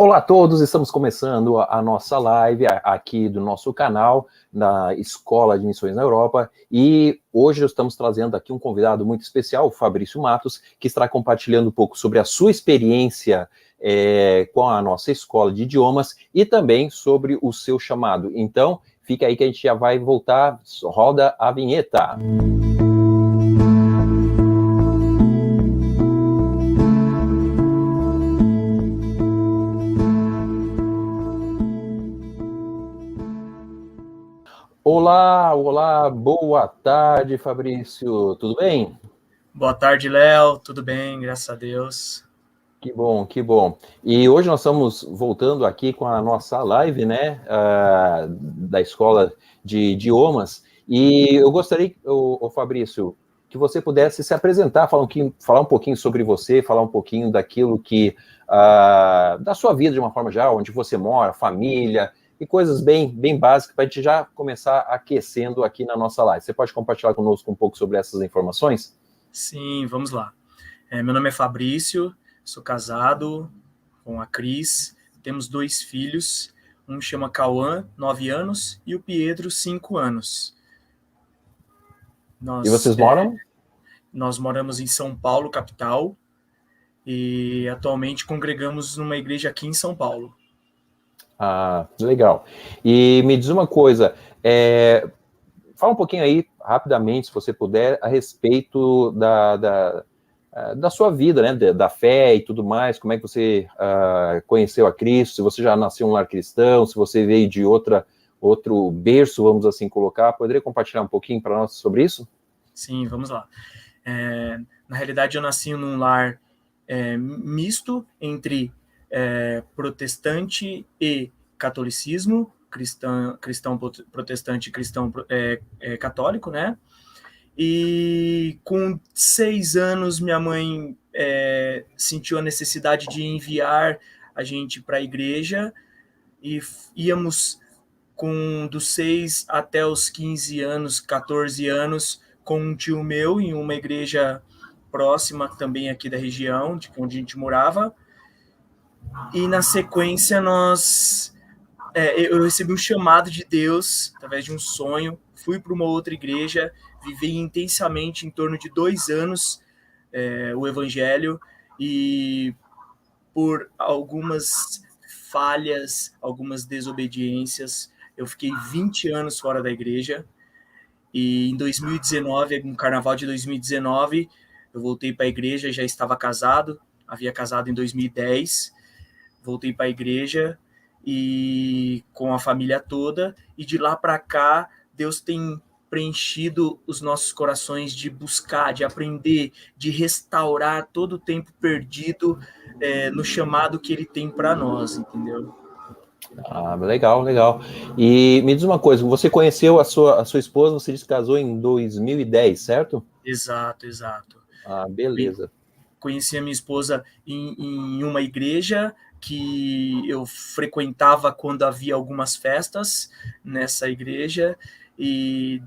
Olá a todos, estamos começando a nossa live aqui do nosso canal, da Escola de Missões na Europa, e hoje estamos trazendo aqui um convidado muito especial, o Fabrício Matos, que estará compartilhando um pouco sobre a sua experiência com a nossa Escola de Idiomas e também sobre o seu chamado. Então, fica aí que a gente já vai voltar, roda a vinheta. Olá, boa tarde, Fabrício, tudo bem? Boa tarde, Léo, tudo bem, graças a Deus. Que bom, que bom. E hoje nós estamos voltando aqui com a nossa live, né, da Escola de Idiomas, e eu gostaria, Fabrício, que você pudesse se apresentar, falar um pouquinho sobre você, falar um pouquinho daquilo que, da sua vida de uma forma geral, onde você mora, família, e coisas bem básicas, para a gente já começar aquecendo aqui na nossa live. Você pode compartilhar conosco um pouco sobre essas informações? Sim, vamos lá. Meu nome é Fabrício, sou casado com a Cris, temos 2 filhos, um chama Cauã, 9 anos, e o Pietro, 5 anos. E vocês moram? Nós moramos em São Paulo, capital, e atualmente congregamos numa igreja aqui em São Paulo. Ah, legal. E me diz uma coisa, fala um pouquinho aí, rapidamente, se você puder, a respeito da sua vida, né, da fé e tudo mais, como é que você conheceu a Cristo, se você já nasceu em um lar cristão, se você veio de outro berço, vamos assim colocar, poderia compartilhar um pouquinho para nós sobre isso? Sim, vamos lá. Na realidade, eu nasci num lar misto entre protestante e catolicismo, cristão protestante e cristão católico, né? E com 6 anos, minha mãe sentiu a necessidade de enviar a gente para a igreja e íamos dos 6 até os 15 anos, 14 anos, com um tio meu em uma igreja próxima também aqui da região, de onde a gente morava. E na sequência eu recebi um chamado de Deus através de um sonho, fui para uma outra igreja, vivi intensamente em torno de 2 anos o evangelho, e por algumas falhas, algumas desobediências, eu fiquei 20 anos fora da igreja. E em 2019, no carnaval de 2019, eu voltei para a igreja, já estava casado, havia casado em 2010, voltei para a igreja e com a família toda, e de lá para cá Deus tem preenchido os nossos corações de buscar, de aprender, de restaurar todo o tempo perdido no chamado que Ele tem para nós, entendeu? Ah, legal. E me diz uma coisa, você conheceu a sua esposa, você disse que casou em 2010, certo? Exato. Ah, beleza. Conheci a minha esposa em uma igreja que eu frequentava quando havia algumas festas nessa igreja, e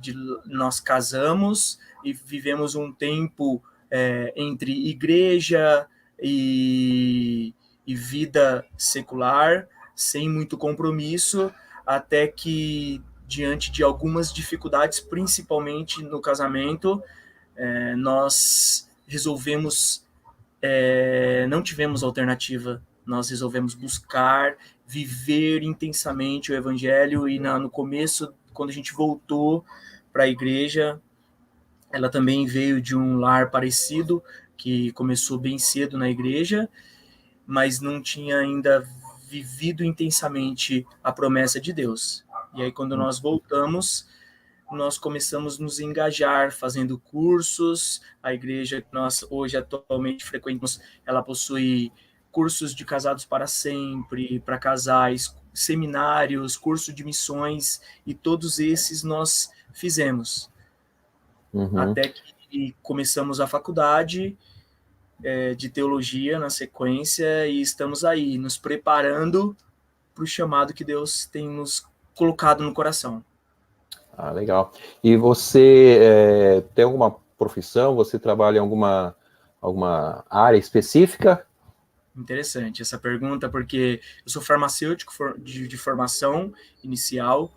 nós casamos e vivemos um tempo entre igreja e vida secular, sem muito compromisso, até que, diante de algumas dificuldades, principalmente no casamento, nós resolvemos, não tivemos alternativa, nós resolvemos buscar, viver intensamente o evangelho, e no começo, quando a gente voltou para a igreja, ela também veio de um lar parecido, que começou bem cedo na igreja, mas não tinha ainda vivido intensamente a promessa de Deus. E aí, quando nós voltamos, nós começamos a nos engajar, fazendo cursos. A igreja que nós hoje atualmente frequentamos, ela possui cursos de casados para sempre, para casais, seminários, curso de missões, e todos esses nós fizemos. Uhum. Até que começamos a faculdade de teologia na sequência, e estamos aí, nos preparando para o chamado que Deus tem nos colocado no coração. Ah, legal. E você tem alguma profissão? Você trabalha em alguma área específica? Interessante essa pergunta, porque eu sou farmacêutico de formação inicial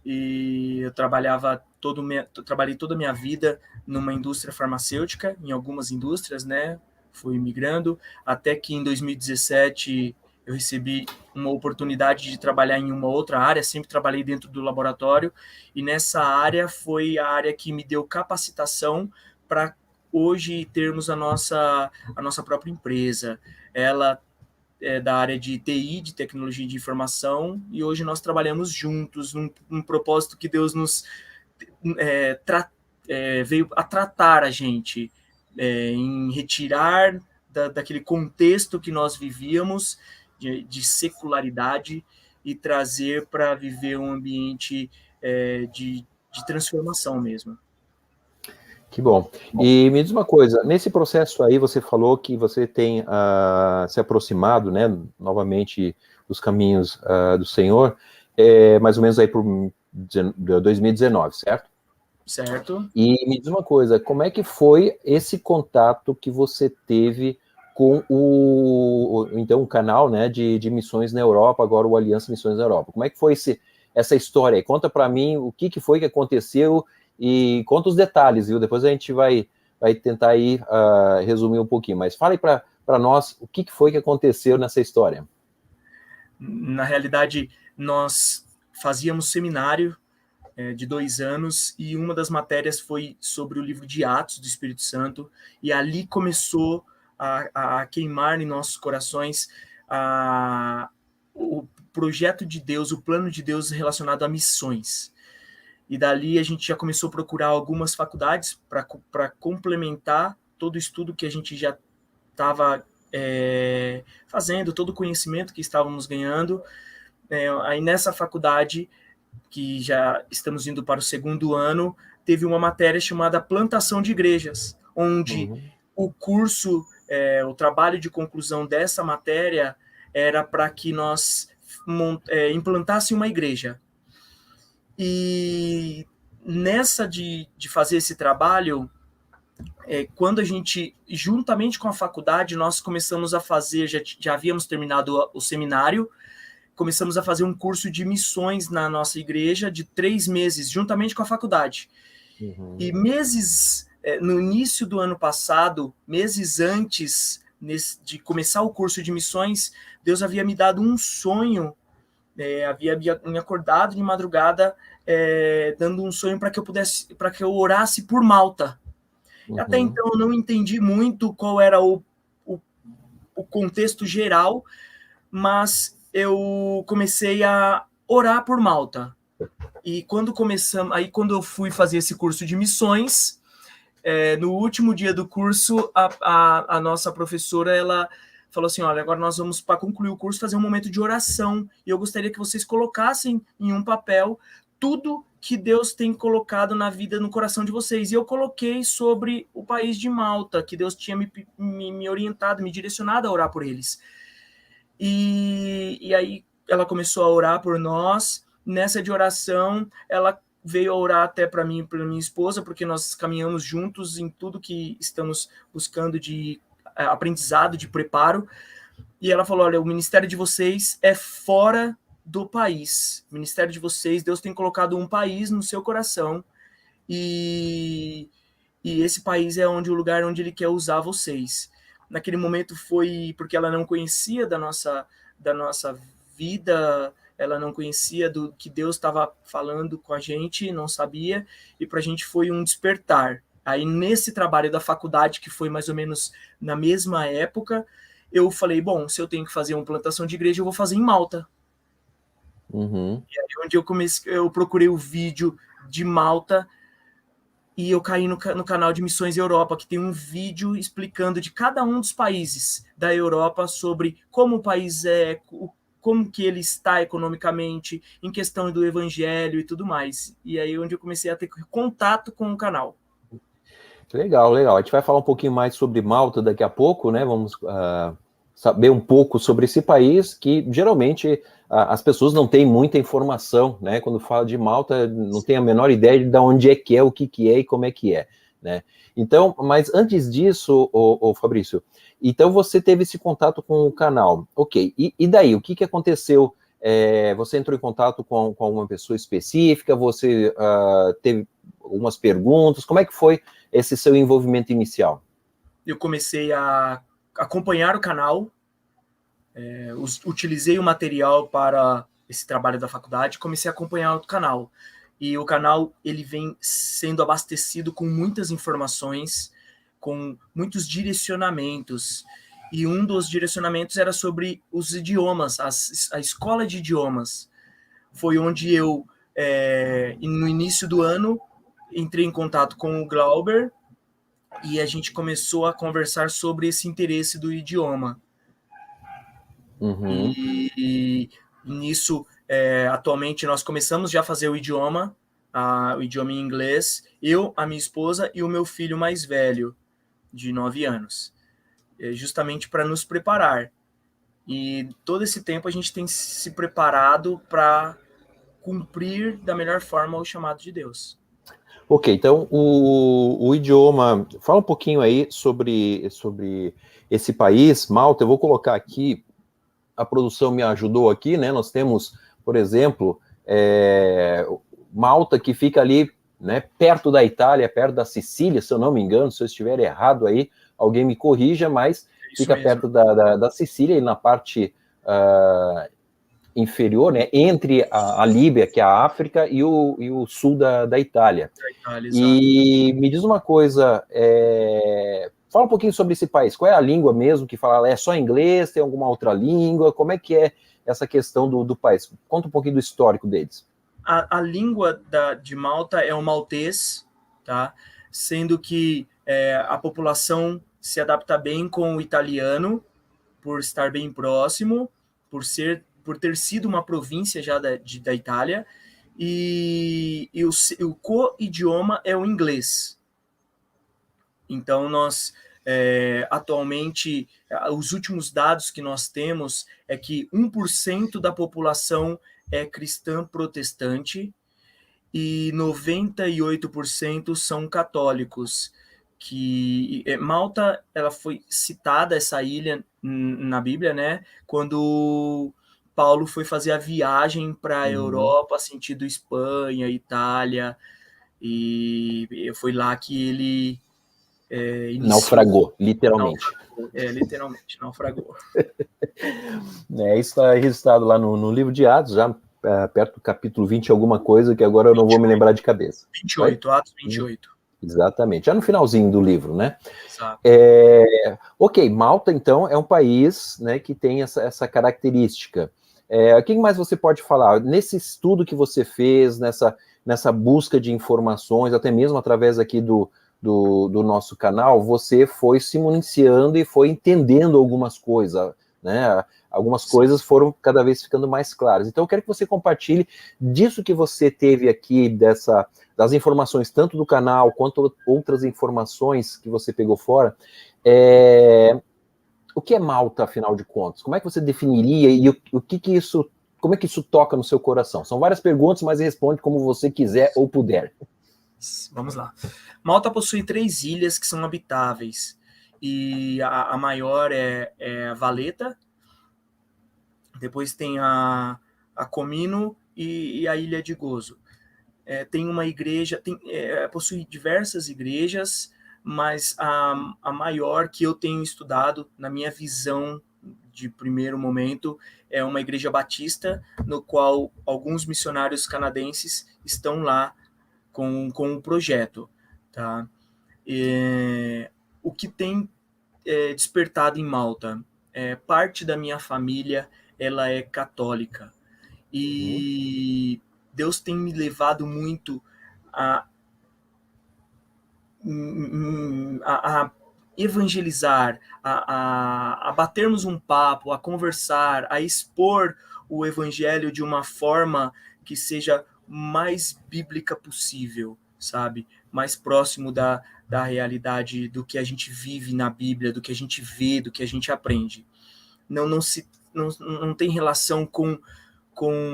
e eu trabalhei toda a minha vida numa indústria farmacêutica, em algumas indústrias, né? Fui migrando, até que em 2017 eu recebi uma oportunidade de trabalhar em uma outra área, sempre trabalhei dentro do laboratório, e nessa área foi a área que me deu capacitação para hoje termos a nossa própria empresa. Ela é da área de TI, de tecnologia de informação, e hoje nós trabalhamos juntos num propósito que Deus nos veio a tratar a gente, em retirar daquele contexto que nós vivíamos, de secularidade, e trazer para viver um ambiente de transformação mesmo. Que bom. E me diz uma coisa, nesse processo aí você falou que você tem se aproximado, né, novamente dos caminhos do Senhor, mais ou menos aí por 2019, certo? Certo. E me diz uma coisa, como é que foi esse contato que você teve com o canal, né, de missões na Europa, agora o Aliança Missões na Europa? Como é que foi essa história aí? Conta para mim o que foi que aconteceu e conta os detalhes, viu? Depois a gente vai tentar aí resumir um pouquinho, mas fala aí para nós o que foi que aconteceu nessa história. Na realidade, nós fazíamos seminário de 2 anos, e uma das matérias foi sobre o livro de Atos do Espírito Santo, e ali começou a queimar em nossos corações o projeto de Deus, o plano de Deus relacionado a missões. E dali a gente já começou a procurar algumas faculdades para complementar todo o estudo que a gente já estava fazendo, todo o conhecimento que estávamos ganhando. Aí nessa faculdade, que já estamos indo para o 2º ano, teve uma matéria chamada Plantação de Igrejas, onde o curso, o trabalho de conclusão dessa matéria era para que nós implantasse uma igreja. E nessa de fazer esse trabalho, quando a gente, juntamente com a faculdade, nós começamos a fazer, já havíamos terminado o seminário, começamos a fazer um curso de missões na nossa igreja de 3 meses, juntamente com a faculdade. E meses, no início do ano passado, meses antes de começar o curso de missões, Deus havia me dado um sonho, havia me acordado de madrugada, dando um sonho para que eu orasse por Malta. Até então eu não entendi muito qual era o contexto geral, mas eu comecei a orar por Malta. E quando eu fui fazer esse curso de missões, no último dia do curso, a nossa professora, ela falou assim: olha, agora nós vamos, para concluir o curso, fazer um momento de oração, e eu gostaria que vocês colocassem em um papel tudo que Deus tem colocado na vida, no coração de vocês. E eu coloquei sobre o país de Malta, que Deus tinha me orientado, me direcionado a orar por eles. E aí ela começou a orar por nós. Nessa de oração, ela veio a orar até para mim e para minha esposa, porque nós caminhamos juntos em tudo que estamos buscando de aprendizado, de preparo. E ela falou: olha, o ministério de vocês é fora do país. O ministério de vocês, Deus tem colocado um país no seu coração, e esse país é o lugar onde Ele quer usar vocês. Naquele momento foi porque ela não conhecia da nossa vida, ela não conhecia do que Deus estava falando com a gente, não sabia, e para a gente foi um despertar. Aí nesse trabalho da faculdade, que foi mais ou menos na mesma época, eu falei: bom, se eu tenho que fazer uma plantação de igreja, eu vou fazer em Malta. E aí onde eu procurei o vídeo de Malta, e eu caí no canal de Missões Europa, que tem um vídeo explicando de cada um dos países da Europa sobre como o país como que ele está economicamente, em questão do evangelho e tudo mais. E aí onde eu comecei a ter contato com o canal. Legal, legal. A gente vai falar um pouquinho mais sobre Malta daqui a pouco, né? Vamos saber um pouco sobre esse país, que geralmente as pessoas não têm muita informação, né? Quando fala de Malta, não tem a menor ideia de onde é que é, o que é e como é que é. né? Então, mas antes disso, ô Fabrício, então você teve esse contato com o canal, ok, e daí, o que aconteceu? Você entrou em contato com alguma pessoa específica, você teve algumas perguntas, como é que foi esse seu envolvimento inicial? Eu comecei a acompanhar o canal, utilizei o material para esse trabalho da faculdade, comecei a acompanhar o canal. E o canal ele vem sendo abastecido com muitas informações, com muitos direcionamentos. E um dos direcionamentos era sobre os idiomas, a escola de idiomas. Foi onde eu, no início do ano, entrei em contato com o Glauber e a gente começou a conversar sobre esse interesse do idioma. Uhum. E nisso, atualmente, nós começamos já a fazer o idioma em inglês, eu, a minha esposa e o meu filho mais velho, de 9 anos, justamente para nos preparar. E todo esse tempo a gente tem se preparado para cumprir da melhor forma o chamado de Deus. Ok, então o idioma, fala um pouquinho aí sobre esse país, Malta. Eu vou colocar aqui, a produção me ajudou aqui, né? Nós temos, por exemplo, Malta, que fica ali, né, perto da Itália, perto da Sicília, se eu não me engano. Se eu estiver errado aí, alguém me corrija, mas fica perto da Sicília, e na parte inferior, né, entre a Líbia, que é a África, e o sul da Itália. E me diz uma coisa, fala um pouquinho sobre esse país. Qual é a língua mesmo que fala? É só inglês? Tem alguma outra língua? Como é que é essa questão do país? Conta um pouquinho do histórico deles. A língua de Malta é o maltês, tá? Sendo que a população se adapta bem com o italiano, por estar bem próximo, por ter sido uma província já da Itália, e o co-idioma é o inglês. Então, nós, atualmente, os últimos dados que nós temos é que 1% da população é cristã protestante e 98% são católicos. Que Malta, ela foi citada, essa ilha, na Bíblia, né? Quando Paulo foi fazer a viagem para a Europa, sentido Espanha, Itália, e foi lá que ele naufragou, literalmente. Literalmente, naufragou. Isso está registrado lá no livro de Atos, já perto do capítulo 20, alguma coisa, que agora eu não vou me lembrar de cabeça. 28, Vai? Atos 28. Exatamente, já no finalzinho do livro, né? Exato. Ok, Malta, então, é um país, né, que tem essa característica. O que mais você pode falar? Nesse estudo que você fez, nessa busca de informações, até mesmo através aqui do nosso canal, você foi se municiando e foi entendendo algumas coisas, né? Algumas coisas foram cada vez ficando mais claras. Então, eu quero que você compartilhe disso que você teve aqui, das informações, tanto do canal, quanto outras informações que você pegou fora. O que é Malta, afinal de contas? Como é que você definiria e como é que isso toca no seu coração? São várias perguntas, mas responde como você quiser ou puder. Vamos lá. Malta possui 3 ilhas que são habitáveis. E a maior é a Valeta, depois tem a Comino e a Ilha de Gozo. Tem uma igreja, possui diversas igrejas, mas a maior que eu tenho estudado, na minha visão de primeiro momento, é uma igreja batista, no qual alguns missionários canadenses estão lá com o projeto. Tá? O que tem despertado em Malta? Parte da minha família ela é católica. E Deus tem me levado muito a evangelizar, a batermos um papo, a conversar, a expor o evangelho de uma forma que seja mais bíblica possível, sabe? Mais próximo da realidade do que a gente vive na Bíblia, do que a gente vê, do que a gente aprende. Não tem relação com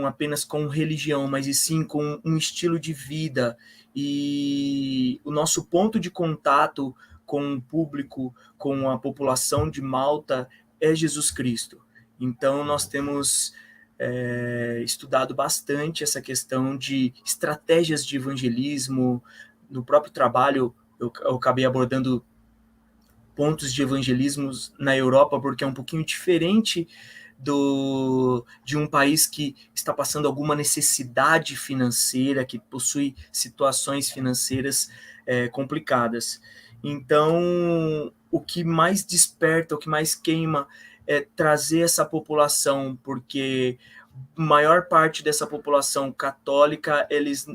apenas com religião, mas e sim com um estilo de vida. E o nosso ponto de contato com o público, com a população de Malta, é Jesus Cristo. Então, nós temos estudado bastante essa questão de estratégias de evangelismo. No próprio trabalho, eu acabei abordando pontos de evangelismo na Europa, porque é um pouquinho diferente de um país que está passando alguma necessidade financeira, que possui situações financeiras complicadas. Então, o que mais desperta, o que mais queima é trazer essa população, porque a maior parte dessa população católica, eles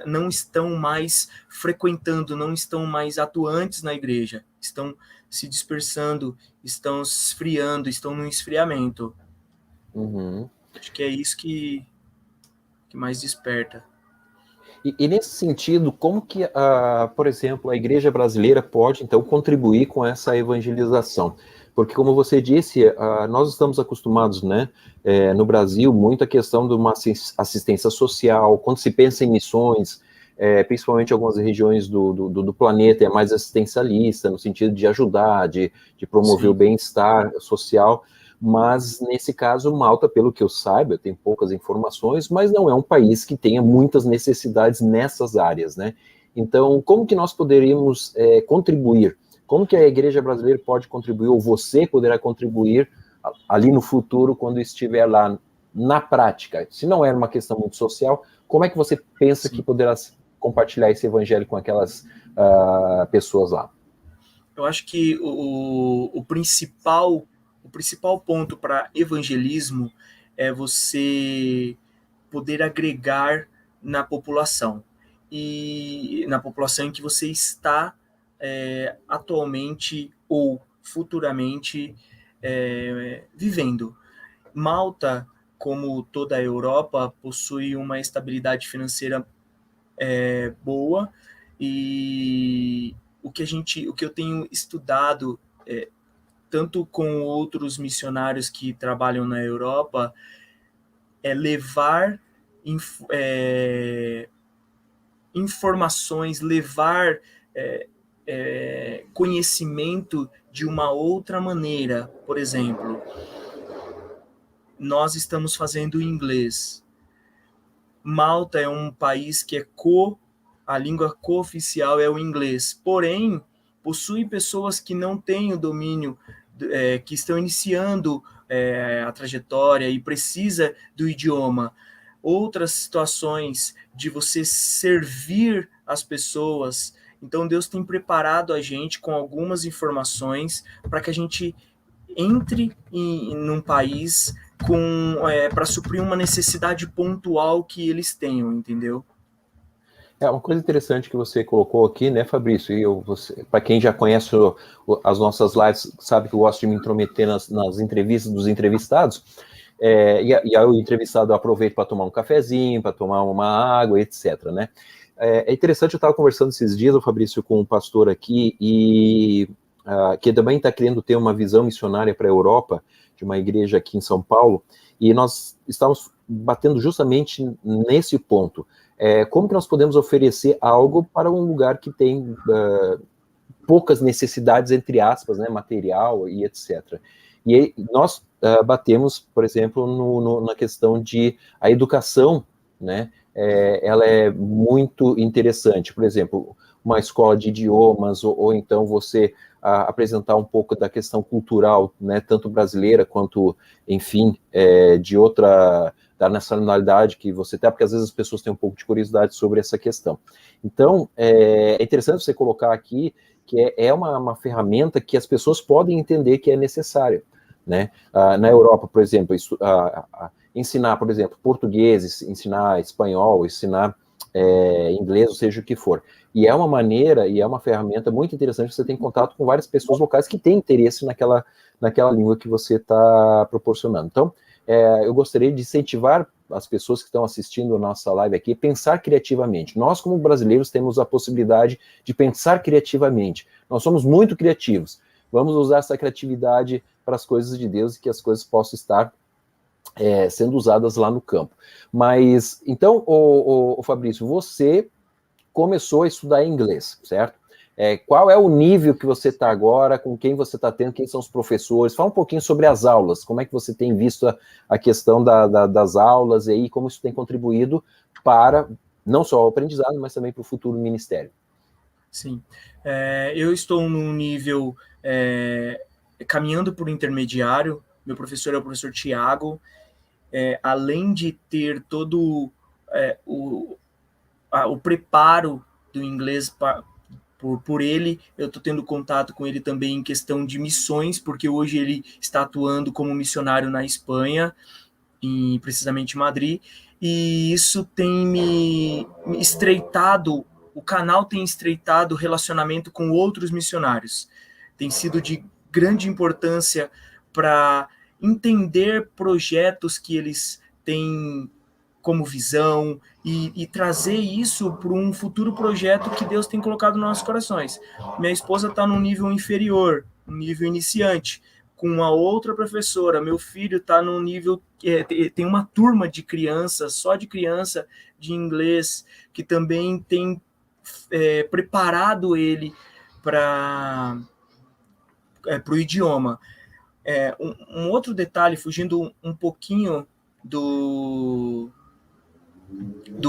não estão mais frequentando, não estão mais atuantes na igreja, estão se dispersando, estão se esfriando, estão no esfriamento. Uhum. Acho que é isso que mais desperta. E nesse sentido, como que, por exemplo, a igreja brasileira pode, então, contribuir com essa evangelização? Porque, como você disse, nós estamos acostumados, né, no Brasil, muito a questão de uma assistência social. Quando se pensa em missões, principalmente em algumas regiões do planeta, é mais assistencialista, no sentido de ajudar, de promover Sim. o bem-estar social. Mas, nesse caso, Malta, pelo que eu saiba, eu tenho poucas informações, mas não é um país que tenha muitas necessidades nessas áreas, né? Então, como que nós poderíamos contribuir? Como que a igreja brasileira pode contribuir, ou você poderá contribuir ali no futuro, quando estiver lá na prática? Se não é uma questão muito social, como é que você pensa que poderá compartilhar esse evangelho com aquelas pessoas lá? Eu acho que o principal ponto para evangelismo é você poder agregar na população, e na população em que você está atualmente ou futuramente vivendo. Malta, como toda a Europa, possui uma estabilidade financeira boa, e o que eu tenho estudado tanto com outros missionários que trabalham na Europa, é levar informações, levar conhecimento de uma outra maneira. Por exemplo, nós estamos fazendo inglês. Malta é um país que a língua cooficial é o inglês, porém, possui pessoas que não têm o domínio, que estão iniciando a trajetória e precisa do idioma. Outras situações de você servir as pessoas. Então, Deus tem preparado a gente com algumas informações para que a gente entre num país para suprir uma necessidade pontual que eles tenham, entendeu? Uma coisa interessante que você colocou aqui, né, Fabrício, e para quem já conhece as nossas lives, sabe que eu gosto de me intrometer nas entrevistas dos entrevistados, e aí o entrevistado aproveita para tomar um cafezinho, para tomar uma água, etc, né? É interessante, eu estava conversando esses dias, o Fabrício, com um pastor aqui, e que também está querendo ter uma visão missionária para a Europa, de uma igreja aqui em São Paulo, e nós estávamos batendo justamente nesse ponto. Como que nós podemos oferecer algo para um lugar que tem poucas necessidades, entre aspas, né, material e etc. E aí, nós batemos, por exemplo, na questão de a educação, né, ela é muito interessante. Por exemplo, uma escola de idiomas, ou então você apresentar um pouco da questão cultural, né, tanto brasileira quanto, enfim, de outra, da nacionalidade que você tem, porque às vezes as pessoas têm um pouco de curiosidade sobre essa questão. Então, é interessante você colocar aqui que é uma ferramenta que as pessoas podem entender que é necessária, né? Na Europa, por exemplo, ensinar, por exemplo, português, ensinar espanhol, ensinar inglês, ou seja o que for. E é uma maneira, e é uma ferramenta muito interessante, você tem contato com várias pessoas locais que têm interesse naquela língua que você está proporcionando. Então, eu gostaria de incentivar as pessoas que estão assistindo a nossa live aqui a pensar criativamente. Nós, como brasileiros, temos a possibilidade de pensar criativamente. Nós somos muito criativos. Vamos usar essa criatividade para as coisas de Deus e que as coisas possam estar sendo usadas lá no campo. Mas, então, o Fabrício, você começou a estudar inglês, certo? Qual é o nível que você está agora, com quem você está tendo, quem são os professores? Fala um pouquinho sobre as aulas, como é que você tem visto a questão das aulas e aí, como isso tem contribuído para, não só o aprendizado, mas também para o futuro ministério. Sim, eu estou num nível caminhando por intermediário, meu professor é o professor Tiago, além de ter todo o preparo do inglês por ele, eu estou tendo contato com ele também em questão de missões, porque hoje ele está atuando como missionário na Espanha, precisamente em Madrid, e isso tem me estreitado, o canal tem estreitado o relacionamento com outros missionários. Tem sido de grande importância para entender projetos que eles têm como visão e trazer isso para um futuro projeto que Deus tem colocado nos nossos corações. Minha esposa está num nível inferior, um nível iniciante, com uma outra professora. Meu filho está num nível, tem uma turma de crianças, só de criança, de inglês, que também tem preparado ele para o idioma. Um outro detalhe, fugindo um pouquinho do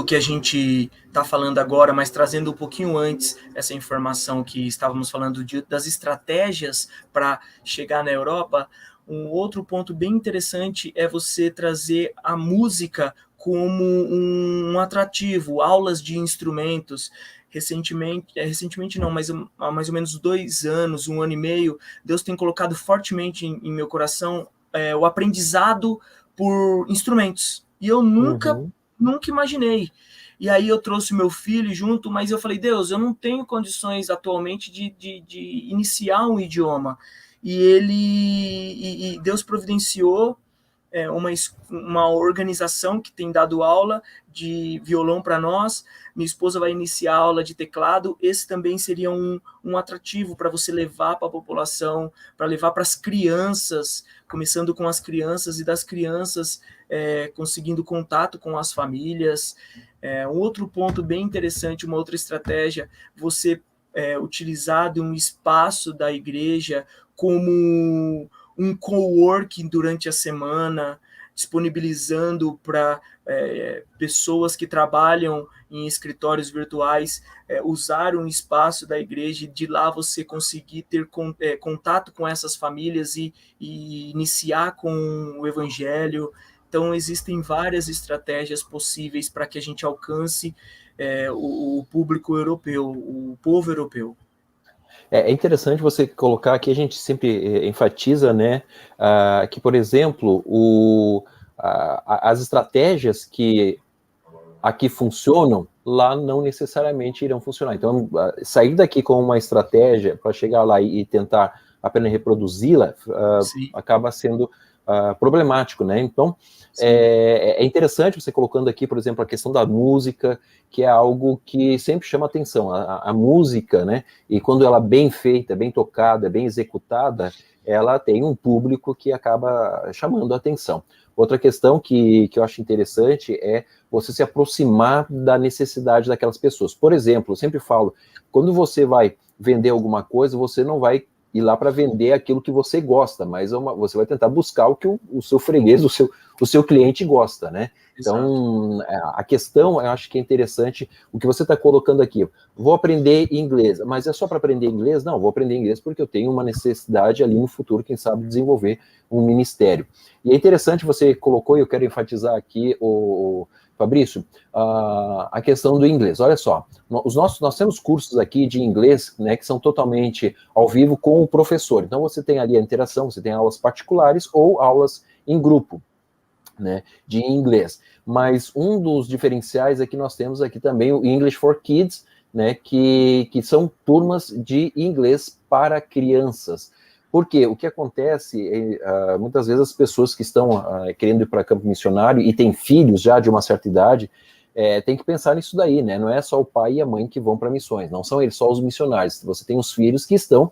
que a gente está falando agora, mas trazendo um pouquinho antes essa informação que estávamos falando das estratégias para chegar na Europa, um outro ponto bem interessante é você trazer a música como um atrativo, aulas de instrumentos. Recentemente não, mas há mais ou menos 2 anos, 1 ano e meio, Deus tem colocado fortemente em meu coração o aprendizado por instrumentos. E eu nunca imaginei. E aí eu trouxe meu filho junto, mas eu falei, Deus, eu não tenho condições atualmente de iniciar um idioma. E Deus providenciou uma organização que tem dado aula de violão para nós. Minha esposa vai iniciar a aula de teclado. Esse também seria um atrativo para você levar para a população, para levar para as crianças, começando com as crianças, e das crianças conseguindo contato com as famílias. Um outro ponto bem interessante, uma outra estratégia, você utilizar de um espaço da igreja como um coworking durante a semana, disponibilizando para pessoas que trabalham em escritórios virtuais usar um espaço da igreja, e de lá você conseguir ter contato com essas famílias e iniciar com o evangelho. Então, existem várias estratégias possíveis para que a gente alcance o público europeu, o povo europeu. É interessante você colocar aqui, a gente sempre enfatiza, né, que, por exemplo, as estratégias que aqui funcionam, lá não necessariamente irão funcionar. Então, sair daqui com uma estratégia para chegar lá e tentar apenas reproduzi-la, acaba sendo problemático, né? Então, é interessante você colocando aqui, por exemplo, a questão da música, que é algo que sempre chama atenção. A música, né? E quando ela é bem feita, bem tocada, bem executada, ela tem um público que acaba chamando a atenção. Outra questão que eu acho interessante é você se aproximar da necessidade daquelas pessoas. Por exemplo, eu sempre falo, quando você vai vender alguma coisa, você não vai ir lá para vender aquilo que você gosta, mas você vai tentar buscar o que o seu freguês, o seu cliente gosta, né? Então, a questão, eu acho que é interessante o que você está colocando aqui. Vou aprender inglês, mas é só para aprender inglês? Não, vou aprender inglês porque eu tenho uma necessidade ali no futuro, quem sabe, desenvolver um ministério. E é interessante, você colocou, e eu quero enfatizar aqui, Fabrício, a questão do inglês. Olha só, nós temos cursos aqui de inglês, né, que são totalmente ao vivo com o professor. Então, você tem ali a interação, você tem aulas particulares ou aulas em grupo, né, de inglês. Mas um dos diferenciais é que nós temos aqui também o English for Kids, né, que são turmas de inglês para crianças. Porque o que acontece, muitas vezes as pessoas que estão querendo ir para campo missionário e têm filhos já de uma certa idade, tem que pensar nisso daí, né? Não é só o pai e a mãe que vão para missões, não são eles só os missionários, você tem os filhos que estão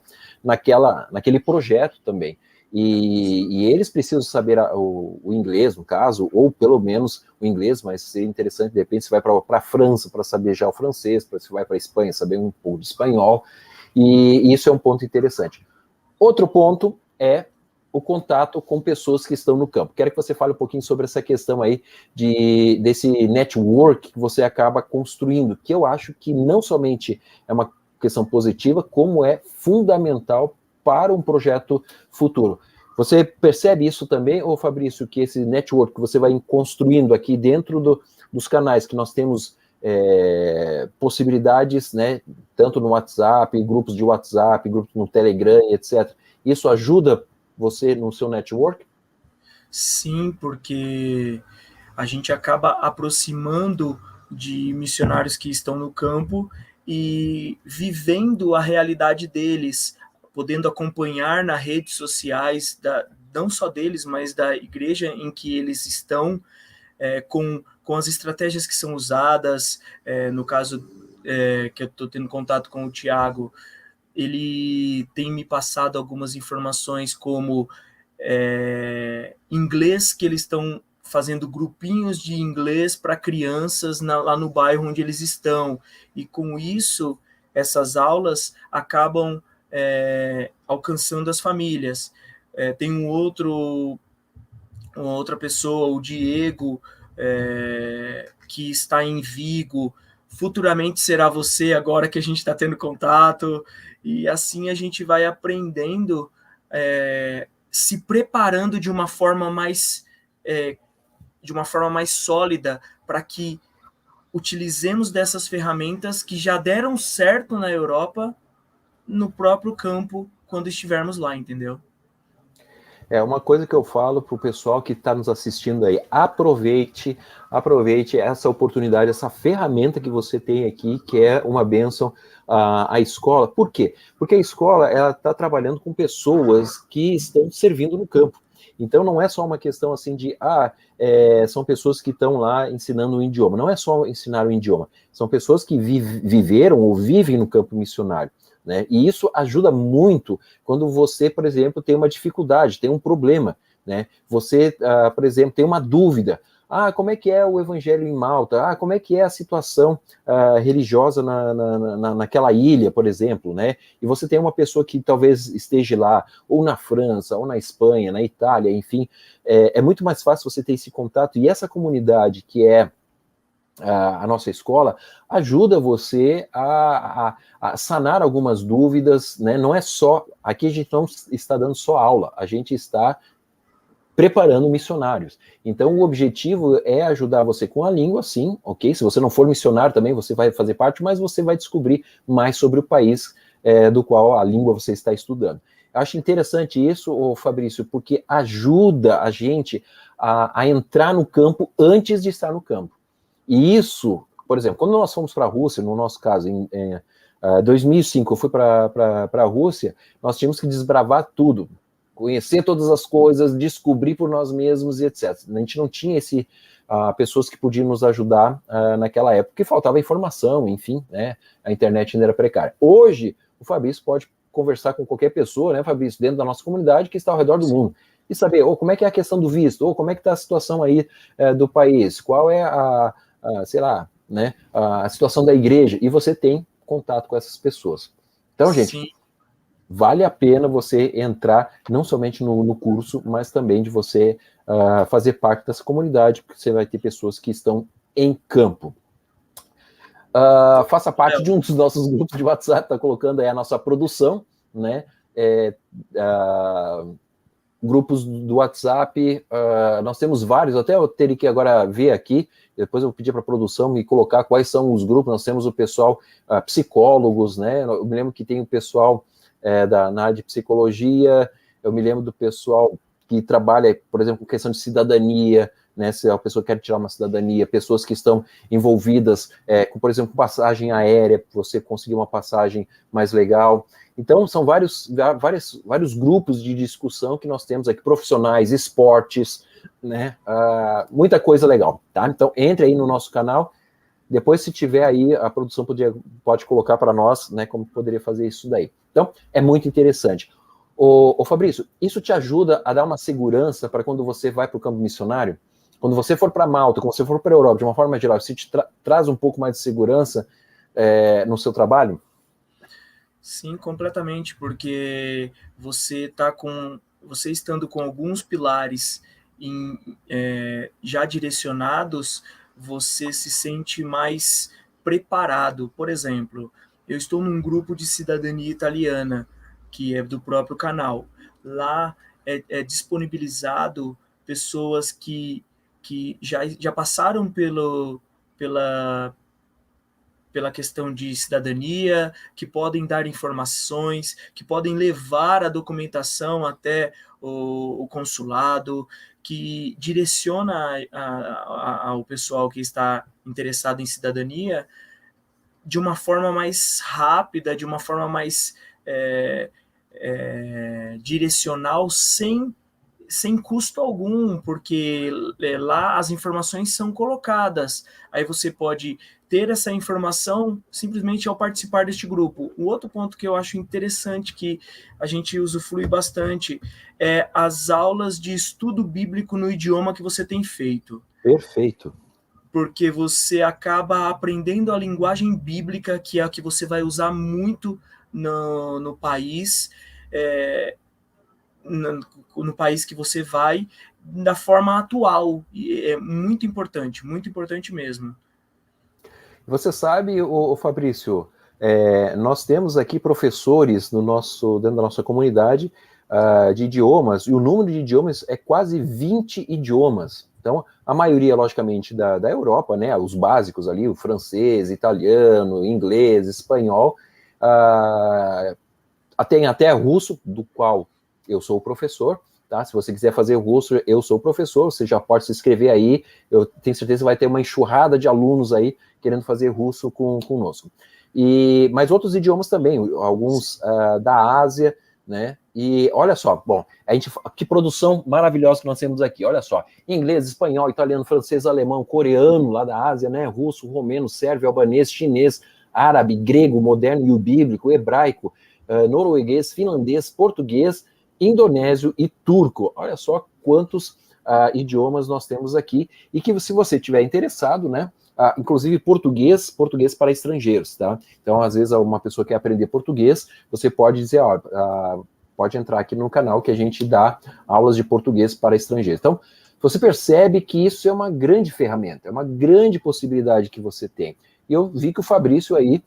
naquele projeto também. E eles precisam saber o inglês, no caso, ou pelo menos o inglês, mas seria interessante, de repente, você vai para a França para saber já o francês, você vai para a Espanha saber um pouco de espanhol, e isso é um ponto interessante. Outro ponto é o contato com pessoas que estão no campo. Quero que você fale um pouquinho sobre essa questão aí desse network que você acaba construindo, que eu acho que não somente é uma questão positiva, como é fundamental para um projeto futuro. Você percebe isso também, ou Fabrício, que esse network que você vai construindo aqui dentro dos canais que nós temos possibilidades, né, tanto no WhatsApp, grupos de WhatsApp, grupos no Telegram, etc. Isso ajuda você no seu network? Sim, porque a gente acaba aproximando de missionários que estão no campo e vivendo a realidade deles, podendo acompanhar nas redes sociais, não só deles, mas da igreja em que eles estão, com as estratégias que são usadas. No caso que eu estou tendo contato com o Tiago, ele tem me passado algumas informações como inglês, que eles estão fazendo grupinhos de inglês para crianças lá no bairro onde eles estão, e com isso essas aulas acabam alcançando as famílias. Tem uma outra pessoa, o Diego, que está em Vigo, futuramente será você, agora que a gente está tendo contato, e assim a gente vai aprendendo, se preparando de uma forma mais sólida, para que utilizemos dessas ferramentas que já deram certo na Europa, no próprio campo, quando estivermos lá, entendeu? É uma coisa que eu falo para o pessoal que está nos assistindo aí: aproveite essa oportunidade, essa ferramenta que você tem aqui, que é uma bênção, a escola. Por quê? Porque a escola está trabalhando com pessoas que estão servindo no campo. Então não é só uma questão assim de são pessoas que estão lá ensinando um idioma. Não é só ensinar o idioma, são pessoas que viveram ou vivem no campo missionário. Né? E isso ajuda muito quando você, por exemplo, tem uma dificuldade, tem um problema, né? Você, por exemplo, tem uma dúvida. Como é que é o evangelho em Malta? Como é que é a situação religiosa naquela ilha, por exemplo, né? E você tem uma pessoa que talvez esteja lá, ou na França, ou na Espanha, na Itália, enfim, é muito mais fácil você ter esse contato, e essa comunidade que é a nossa escola ajuda você a sanar algumas dúvidas, né? Não é só, aqui a gente não está dando só aula, a gente está preparando missionários. Então o objetivo é ajudar você com a língua, sim, ok? Se você não for missionário também, você vai fazer parte, mas você vai descobrir mais sobre o país do qual a língua você está estudando. Eu acho interessante isso, Fabrício, porque ajuda a gente a entrar no campo antes de estar no campo. E isso, por exemplo, quando nós fomos para a Rússia, no nosso caso, em 2005, eu fui para a Rússia, nós tínhamos que desbravar tudo, conhecer todas as coisas, descobrir por nós mesmos e etc. A gente não tinha pessoas que podiam nos ajudar naquela época, porque faltava informação, enfim, né? A internet ainda era precária. Hoje, o Fabrício pode conversar com qualquer pessoa, né, Fabrício, dentro da nossa comunidade, que está ao redor do mundo, e saber como é que é a questão do visto, como é que está a situação aí do país, qual é sei lá, né, a situação da igreja, e você tem contato com essas pessoas. Então, gente, sim, vale a pena você entrar não somente no curso, mas também de você fazer parte dessa comunidade, porque você vai ter pessoas que estão em campo. Faça parte de um dos nossos grupos de WhatsApp, está colocando aí a nossa produção, né, grupos do WhatsApp, nós temos vários, até eu teria que agora ver aqui, depois eu pedi para a produção me colocar quais são os grupos. Nós temos o pessoal, psicólogos, né, eu me lembro que tem o pessoal na área de psicologia, eu me lembro do pessoal que trabalha, por exemplo, com questão de cidadania, né, se a pessoa quer tirar uma cidadania, pessoas que estão envolvidas com, por exemplo, passagem aérea, você conseguir uma passagem mais legal. Então, são vários grupos de discussão que nós temos aqui, profissionais, esportes, né, muita coisa legal, tá? Então, entre aí no nosso canal, depois, se tiver aí, a produção pode colocar para nós, né, como poderia fazer isso daí. Então, é muito interessante. Ô Fabrício, isso te ajuda a dar uma segurança para quando você vai para o campo missionário? Quando você for para Malta, quando você for para a Europa, de uma forma geral, isso te traz um pouco mais de segurança no seu trabalho? Sim, completamente, porque você estando com alguns pilares já direcionados, você se sente mais preparado. Por exemplo, eu estou num grupo de cidadania italiana, que é do próprio canal. Lá é disponibilizado pessoas que já passaram pela, pela questão de cidadania, que podem dar informações, que podem levar a documentação até o consulado, que direciona ao pessoal que está interessado em cidadania de uma forma mais rápida, de uma forma mais direcional, sem custo algum, porque lá as informações são colocadas. Aí você pode ter essa informação simplesmente ao participar deste grupo. O outro ponto que eu acho interessante, que a gente usufrui bastante, é as aulas de estudo bíblico no idioma que você tem feito. Perfeito. Porque você acaba aprendendo a linguagem bíblica, que é a que você vai usar muito no país, no país que você vai, da forma atual. E é muito importante mesmo. Você sabe, Fabrício, nós temos aqui professores dentro da nossa comunidade de idiomas, e o número de idiomas é quase 20 idiomas. Então, a maioria, logicamente, da Europa, né, os básicos ali, o francês, italiano, inglês, espanhol, tem até russo, do qual eu sou o professor, tá? Se você quiser fazer russo, eu sou o professor, você já pode se inscrever aí, eu tenho certeza que vai ter uma enxurrada de alunos aí querendo fazer russo conosco. Mas outros idiomas também, alguns da Ásia, né? E olha só, bom, que produção maravilhosa que nós temos aqui, olha só, inglês, espanhol, italiano, francês, alemão, coreano lá da Ásia, né? Russo, romeno, sérvio, albanês, chinês, árabe, grego, moderno e o bíblico, hebraico, norueguês, finlandês, português, indonésio e turco. Olha só quantos idiomas nós temos aqui, e que se você tiver interessado, né, inclusive português para estrangeiros, tá? Então, às vezes, uma pessoa quer aprender português, você pode dizer, pode entrar aqui no canal que a gente dá aulas de português para estrangeiros. Então, você percebe que isso é uma grande ferramenta, é uma grande possibilidade que você tem. E eu vi que o Fabrício aí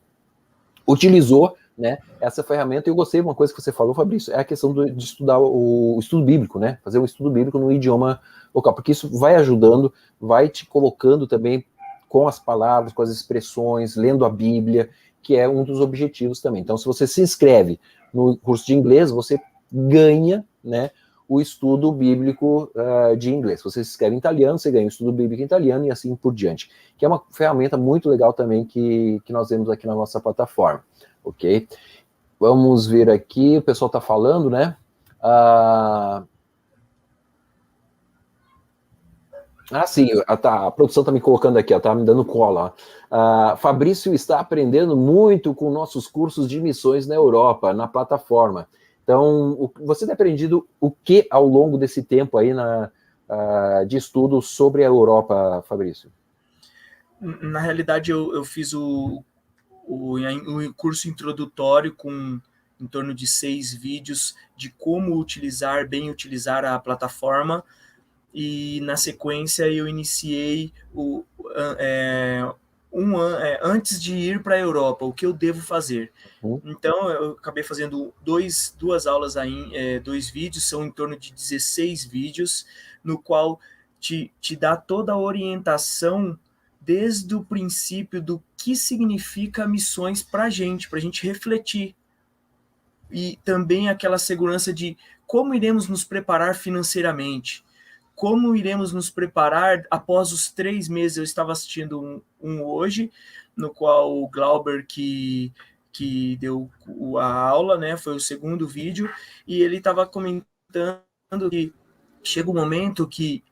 utilizou, né, essa ferramenta, e eu gostei de uma coisa que você falou, Fabrício, é a questão de estudar o estudo bíblico, né, fazer um estudo bíblico no idioma local, porque isso vai ajudando, vai te colocando também com as palavras, com as expressões, lendo a Bíblia, que é um dos objetivos também. Então, se você se inscreve no curso de inglês, você ganha, né, o estudo bíblico de inglês. Se você se inscreve em italiano, você ganha o estudo bíblico em italiano e assim por diante, que é uma ferramenta muito legal também que nós temos aqui na nossa plataforma, ok? Vamos ver aqui, o pessoal está falando, né? Sim, a produção está me colocando aqui, está me dando cola. Fabrício está aprendendo muito com nossos cursos de missões na Europa, na plataforma. Então, você tem aprendido o que ao longo desse tempo aí de estudo sobre a Europa, Fabrício? Na realidade, eu fiz o curso introdutório com em torno de 6 vídeos de como bem utilizar a plataforma, e na sequência eu iniciei antes de ir para a Europa, o que eu devo fazer. Então eu acabei fazendo duas aulas aí, 2 vídeos, são em torno de 16 vídeos, no qual te dá toda a orientação desde o princípio do que significa missões para a gente refletir, e também aquela segurança de como iremos nos preparar financeiramente, como iremos nos preparar após os 3 meses. Eu estava assistindo um hoje, no qual o Glauber, que deu a aula, né, foi o segundo vídeo, e ele estava comentando que chega um momento que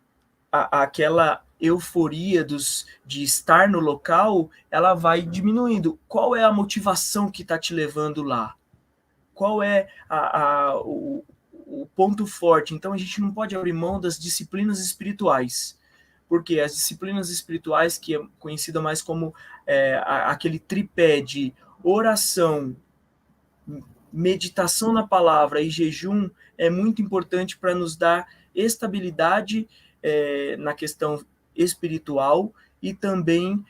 aquela euforia de estar no local, ela vai diminuindo. Qual é a motivação que está te levando lá? qual é o ponto forte. Então, a gente não pode abrir mão das disciplinas espirituais, porque as disciplinas espirituais, que é conhecida mais como aquele tripé de oração, meditação na palavra e jejum, é muito importante para nos dar estabilidade na questão espiritual e também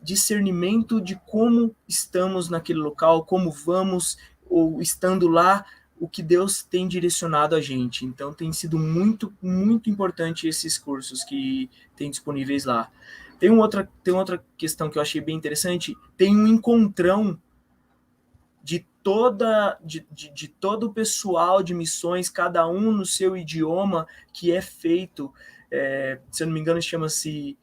discernimento de como estamos naquele local, como vamos, ou estando lá, o que Deus tem direcionado a gente. Então, tem sido muito, muito importante esses cursos que tem disponíveis lá. Tem outra questão que eu achei bem interessante, tem um encontrão de todo o pessoal de missões, cada um no seu idioma, que é feito, se eu não me engano, chama-se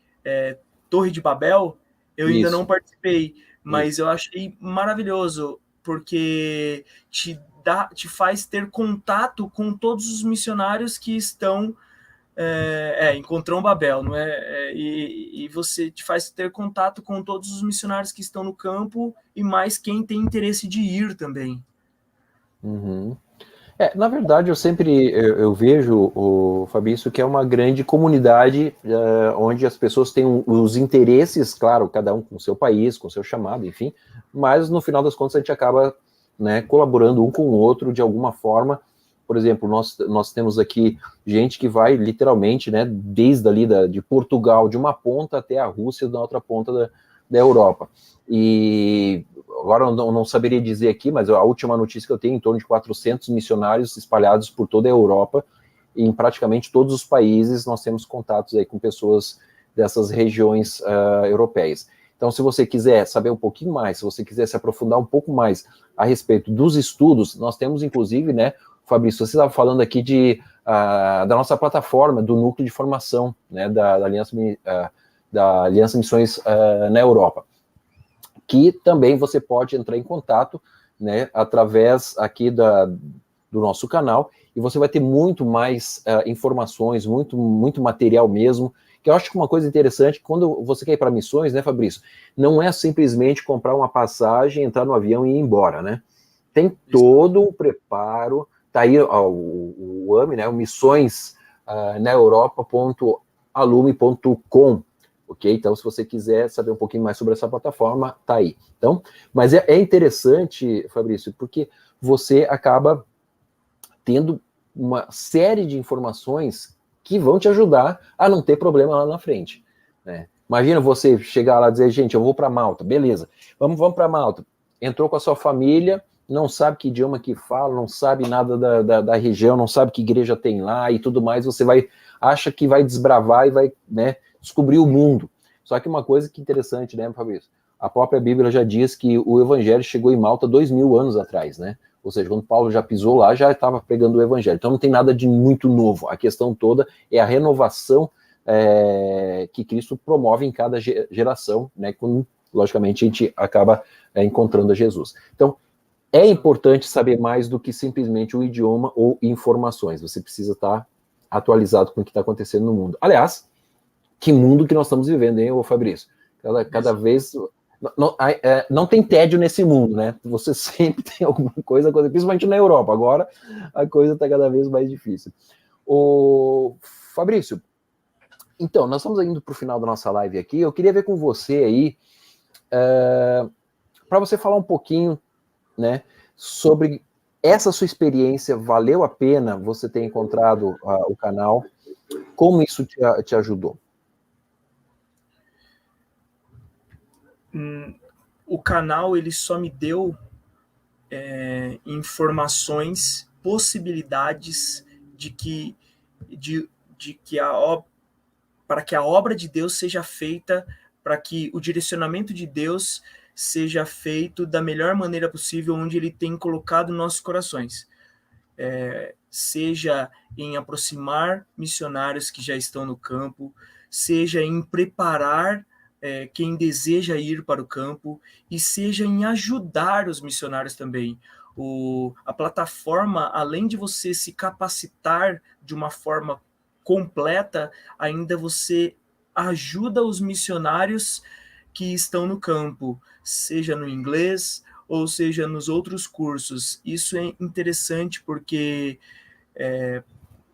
Torre de Babel. Eu ainda não participei, mas eu achei maravilhoso, porque te faz ter contato com todos os missionários que estão Encontrão Babel, não é? E você te faz ter contato com todos os missionários que estão no campo e mais quem tem interesse de ir também. Uhum. Na verdade, eu vejo, o Fabrício, que é uma grande comunidade onde as pessoas têm os interesses, claro, cada um com o seu país, com o seu chamado, enfim, mas no final das contas a gente acaba, né, colaborando um com o outro de alguma forma. Por exemplo, nós temos aqui gente que vai literalmente, né, desde ali de Portugal, de uma ponta até a Rússia, da outra ponta da Europa. E agora eu não saberia dizer aqui, mas a última notícia que eu tenho, em torno de 400 missionários espalhados por toda a Europa, e em praticamente todos os países nós temos contatos aí com pessoas dessas regiões europeias. Então, se você quiser saber um pouquinho mais, se você quiser se aprofundar um pouco mais a respeito dos estudos, nós temos inclusive, né, Fabrício, você estava falando aqui da nossa plataforma, do núcleo de formação, né, da Aliança Missões na Europa, que também você pode entrar em contato, né, através aqui do nosso canal, e você vai ter muito mais informações, muito material mesmo, que eu acho que uma coisa interessante, quando você quer ir para missões, né, Fabrício, não é simplesmente comprar uma passagem, entrar no avião e ir embora, né? Tem todo um preparo. Tá aí o AME, né, o missões na Europa.alume.com, ok? Então, se você quiser saber um pouquinho mais sobre essa plataforma, tá aí. Então, mas é interessante, Fabrício, porque você acaba tendo uma série de informações que vão te ajudar a não ter problema lá na frente, né? Imagina você chegar lá e dizer, gente, eu vou para Malta, beleza, vamos para Malta. Entrou com a sua família, não sabe que idioma que fala, não sabe nada da região, não sabe que igreja tem lá e tudo mais, você acha que vai desbravar e vai, né, descobrir o mundo. Só que uma coisa que interessante, né, Fabrício? A própria Bíblia já diz que o evangelho chegou em Malta 2000 anos atrás, né? Ou seja, quando Paulo já pisou lá, já estava pregando o evangelho. Então não tem nada de muito novo. A questão toda é a renovação que Cristo promove em cada geração, né? Quando, logicamente, a gente acaba encontrando a Jesus. Então, é importante saber mais do que simplesmente o idioma ou informações. Você precisa estar atualizado com o que está acontecendo no mundo. Aliás, que mundo que nós estamos vivendo, hein, Fabrício? Cada vez... Não tem tédio nesse mundo, né? Você sempre tem alguma coisa, principalmente na Europa. Agora a coisa está cada vez mais difícil. Fabrício, então, nós estamos indo para o final da nossa live aqui. Eu queria ver com você aí, para você falar um pouquinho, né, sobre essa sua experiência. Valeu a pena você ter encontrado o canal? Como isso te ajudou? O canal, ele só me deu informações, possibilidades de que para que a obra de Deus seja feita, para que o direcionamento de Deus seja feito da melhor maneira possível, onde Ele tem colocado nossos corações. Seja em aproximar missionários que já estão no campo, seja em preparar quem deseja ir para o campo, e seja em ajudar os missionários também. A plataforma, além de você se capacitar de uma forma completa, ainda você ajuda os missionários que estão no campo, seja no inglês ou seja, nos outros cursos. Isso é interessante porque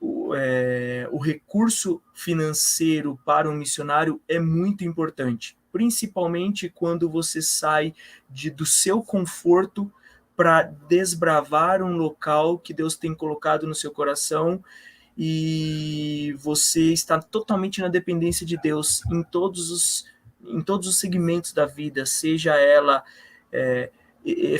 o recurso financeiro para um missionário é muito importante, principalmente quando você sai do seu conforto para desbravar um local que Deus tem colocado no seu coração, e você está totalmente na dependência de Deus em todos os segmentos da vida, seja ela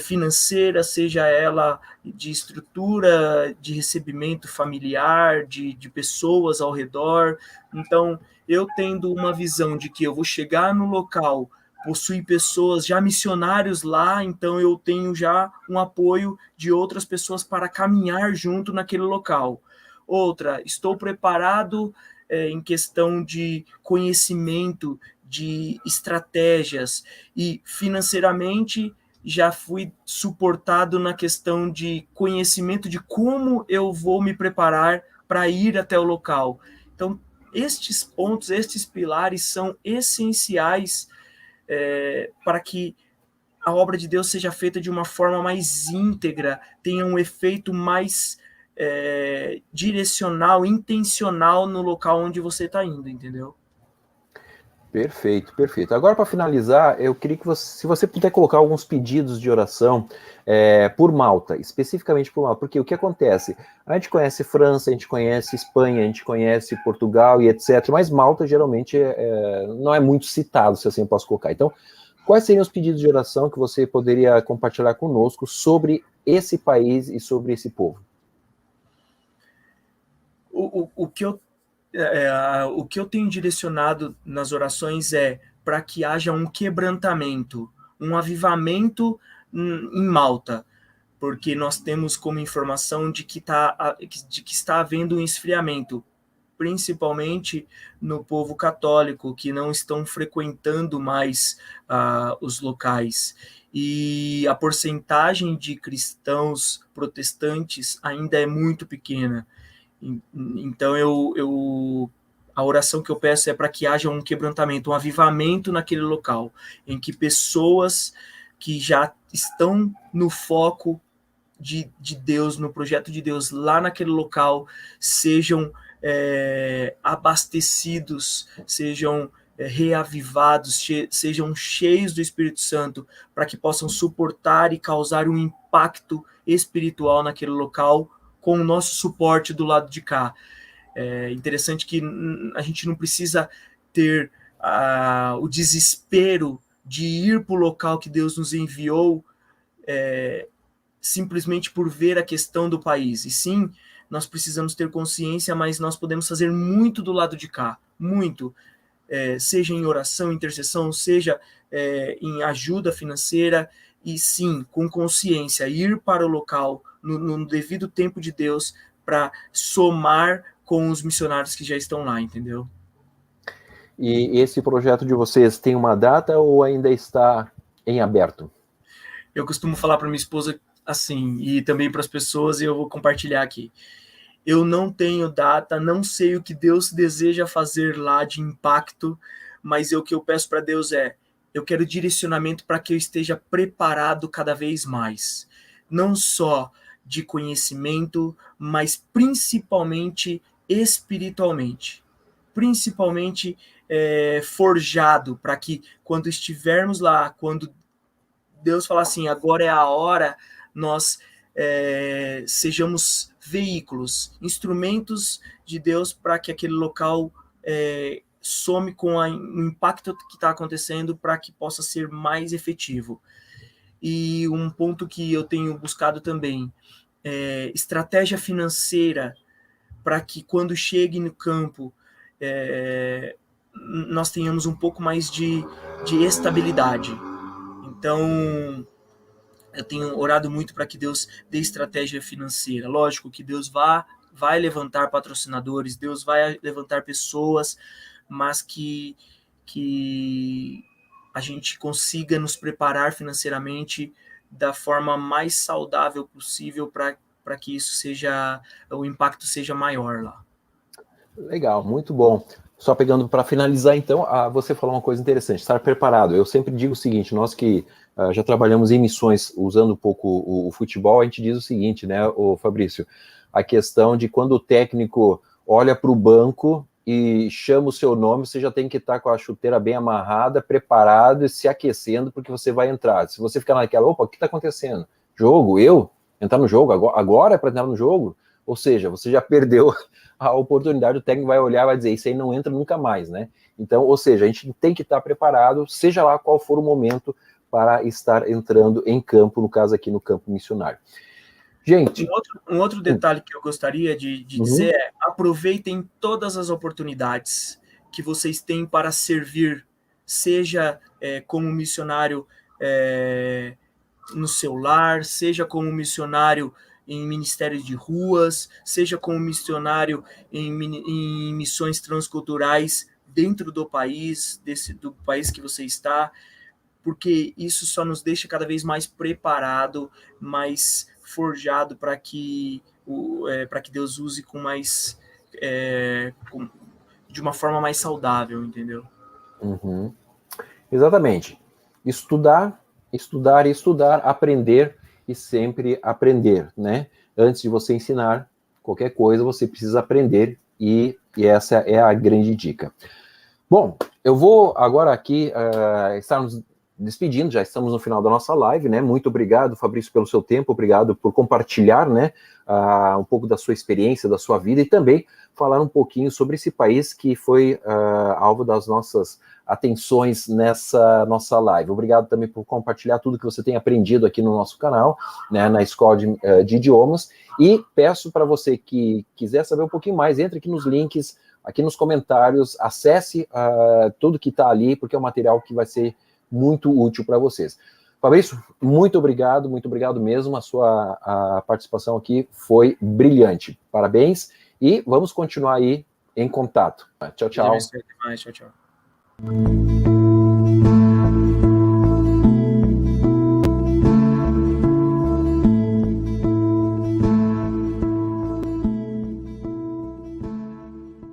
financeira, seja ela de estrutura, de recebimento familiar, de pessoas ao redor. Então, eu tendo uma visão de que eu vou chegar no local, possui pessoas já missionários lá, então eu tenho já um apoio de outras pessoas para caminhar junto naquele local. Outra, estou preparado em questão de conhecimento, de estratégias, e financeiramente já fui suportado na questão de conhecimento de como eu vou me preparar para ir até o local. Então, estes pontos, estes pilares são essenciais para que a obra de Deus seja feita de uma forma mais íntegra, tenha um efeito mais direcional, intencional no local onde você está indo, entendeu? Perfeito, perfeito. Agora, para finalizar, eu queria que você, se você puder colocar alguns pedidos de oração por Malta, especificamente por Malta, porque o que acontece? A gente conhece França, a gente conhece Espanha, a gente conhece Portugal e etc., mas Malta geralmente não é muito citado, se assim eu posso colocar. Então, quais seriam os pedidos de oração que você poderia compartilhar conosco sobre esse país e sobre esse povo? O que eu tenho direcionado nas orações é para que haja um quebrantamento, um avivamento em Malta, porque nós temos como informação de que está havendo um esfriamento, principalmente no povo católico, que não estão frequentando mais os locais. E a porcentagem de cristãos protestantes ainda é muito pequena. Então, a oração que eu peço é para que haja um quebrantamento, um avivamento naquele local, em que pessoas que já estão no foco de Deus, no projeto de Deus lá naquele local, sejam abastecidos, sejam reavivados, sejam cheios do Espírito Santo, para que possam suportar e causar um impacto espiritual naquele local, com o nosso suporte do lado de cá. É interessante que a gente não precisa ter o desespero de ir para o local que Deus nos enviou simplesmente por ver a questão do país. E sim, nós precisamos ter consciência, mas nós podemos fazer muito do lado de cá, muito. Seja em oração, intercessão, seja em ajuda financeira, e sim, com consciência, ir para o local no devido tempo de Deus para somar com os missionários que já estão lá, entendeu? E esse projeto de vocês tem uma data ou ainda está em aberto? Eu costumo falar para minha esposa assim, e também para as pessoas, e eu vou compartilhar aqui. Eu não tenho data, não sei o que Deus deseja fazer lá de impacto, mas o que eu peço para Deus eu quero direcionamento para que eu esteja preparado cada vez mais. Não só de conhecimento, mas principalmente espiritualmente. Principalmente forjado, para que quando estivermos lá, quando Deus falar assim, agora é a hora, nós sejamos veículos, instrumentos de Deus para que aquele local some com o impacto que está acontecendo, para que possa ser mais efetivo. E um ponto que eu tenho buscado também é estratégia financeira, para que quando chegue no campo nós tenhamos um pouco mais de estabilidade. Então, eu tenho orado muito para que Deus dê estratégia financeira. Lógico que Deus vai levantar patrocinadores, Deus vai levantar pessoas, mas que a gente consiga nos preparar financeiramente da forma mais saudável possível para que isso o impacto seja maior lá. Legal, muito bom. Só pegando para finalizar, então, você falou uma coisa interessante, estar preparado. Eu sempre digo o seguinte, nós que já trabalhamos em missões usando um pouco o futebol, a gente diz o seguinte, né, o Fabrício, a questão de quando o técnico olha para o banco e chama o seu nome, você já tem que estar com a chuteira bem amarrada, preparado e se aquecendo, porque você vai entrar. Se você ficar naquela, opa, o que está acontecendo? Jogo? Eu? Entrar no jogo? Agora é para entrar no jogo? Ou seja, você já perdeu a oportunidade, o técnico vai olhar e vai dizer, isso aí não entra nunca mais, né? Então, ou seja, a gente tem que estar preparado, seja lá qual for o momento, para estar entrando em campo, no caso aqui no campo missionário. Gente... Um outro detalhe que eu gostaria de dizer é, aproveitem todas as oportunidades que vocês têm para servir, seja como missionário no seu lar, seja como missionário em ministérios de ruas, seja como missionário em missões transculturais dentro do país que você está, porque isso só nos deixa cada vez mais preparado, mais forjado para que Deus use com mais de uma forma mais saudável, entendeu? Uhum. Exatamente. Estudar, estudar e estudar, aprender e sempre aprender, né? Antes de você ensinar qualquer coisa, você precisa aprender e essa é a grande dica. Bom, eu vou agora aqui estar nos despedindo, já estamos no final da nossa live, né? Muito obrigado, Fabrício, pelo seu tempo, obrigado por compartilhar, né, um pouco da sua experiência, da sua vida e também falar um pouquinho sobre esse país que foi alvo das nossas atenções nessa nossa live. Obrigado também por compartilhar tudo que você tem aprendido aqui no nosso canal, né, na Escola de Idiomas, e peço para você que quiser saber um pouquinho mais, entre aqui nos links, aqui nos comentários, acesse tudo que está ali, porque é um material que vai ser muito útil para vocês. Fabrício, muito obrigado mesmo, a sua participação aqui foi brilhante. Parabéns e vamos continuar aí em contato. Tchau, tchau. Tchau, tchau.